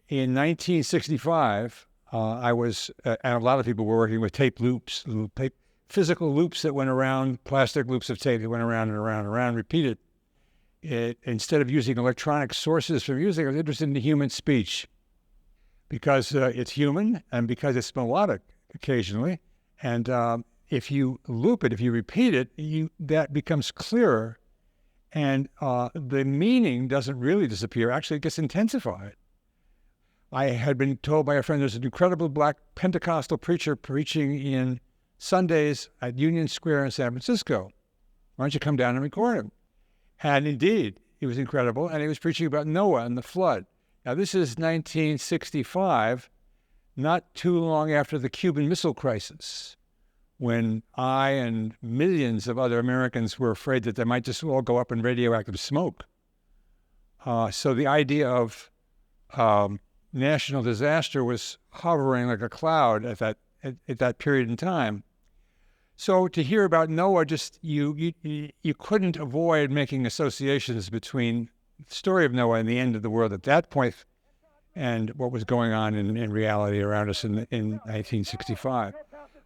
In 1965, I was, and a lot of people were working with tape loops, physical loops that went around, plastic loops of tape that went around and around and around, repeated. Instead of using electronic sources for music, I was interested in the human speech because it's human and because it's melodic occasionally. And if you loop it, if you repeat it, that becomes clearer. And the meaning doesn't really disappear. Actually, it gets intensified. I had been told by a friend there's an incredible black Pentecostal preacher preaching in Sundays at Union Square in San Francisco. Why don't you come down and record him? And indeed, he was incredible. And he was preaching about Noah and the flood. Now, this is 1965, not too long after the Cuban Missile Crisis, when I and millions of other Americans were afraid that they might just all go up in radioactive smoke. So the idea of national disaster was hovering like a cloud at that period in time. So to hear about Noah, just you couldn't avoid making associations between the story of Noah and the end of the world at that point and what was going on in reality around us in 1965.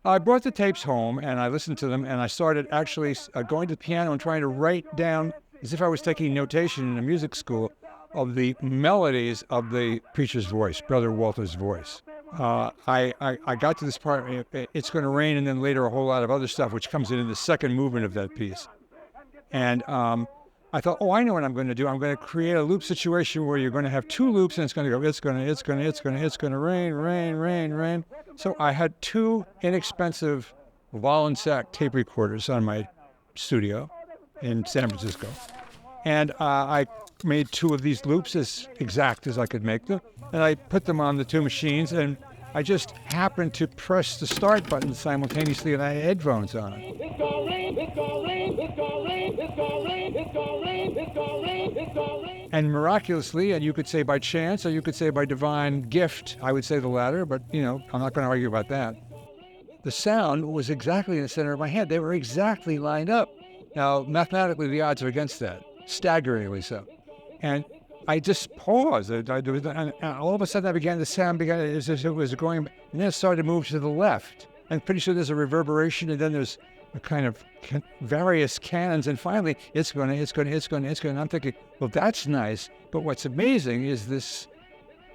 I brought the tapes home and I listened to them, and I started actually going to the piano and trying to write down, as if I was taking notation in a music school, of the melodies of the preacher's voice, Brother Walter's voice. I got to this part, It's Gonna Rain, and then later a whole lot of other stuff, which comes in the second movement of that piece. And I thought, I know what I'm going to do. I'm going to create a loop situation where you're going to have two loops, and it's going to go, it's going to rain, rain, rain, rain. So I had two inexpensive Wollensak tape recorders on my studio in San Francisco. And I made two of these loops as exact as I could make them. And I put them on the two machines, and I just happened to press the start button simultaneously, and I had headphones on. It's gonna rain, it's gonna rain, it's gonna rain, it's gonna rain, it's gonna rain, it's gonna rain, it's gonna rain. And miraculously, and you could say by chance, or you could say by divine gift, I would say the latter, but I'm not going to argue about that. The sound was exactly in the center of my head. They were exactly lined up. Now, mathematically, the odds are against that, staggeringly so. And I just paused, and all of a sudden the sound began as if it was going, and then it started to move to the left. And pretty soon there's a reverberation, and then there's a kind of various cannons, and finally it's going. And I'm thinking, well, that's nice, but what's amazing is this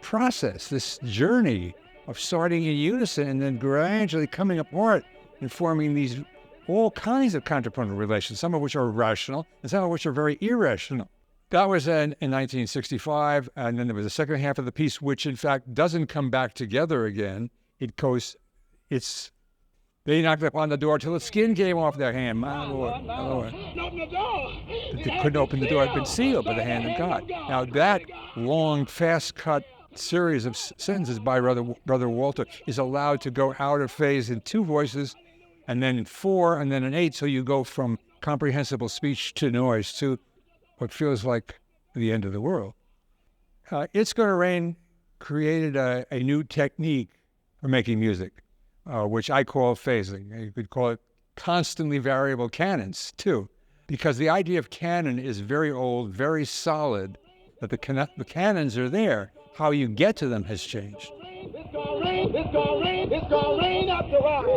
process, this journey of starting in unison and then gradually coming apart and forming these all kinds of contrapuntal relations, some of which are rational and some of which are very irrational. That was in 1965, and then there was the second half of the piece, which in fact doesn't come back together again. They knocked upon the door till the skin came off their hand. My Lord, my Lord. They couldn't open the door. It had been sealed by the hand of God. Now that long, fast-cut series of sentences by Brother Walter is allowed to go out of phase in two voices, and then in four, and then in eight, so you go from comprehensible speech to noise to what feels like the end of the world. It's Gonna Rain created a new technique for making music, which I call phasing. You could call it constantly variable canons, too, because the idea of canon is very old, very solid, but the canons are there. How you get to them has changed. It's gonna rain, it's gonna rain, it's gonna rain after a while.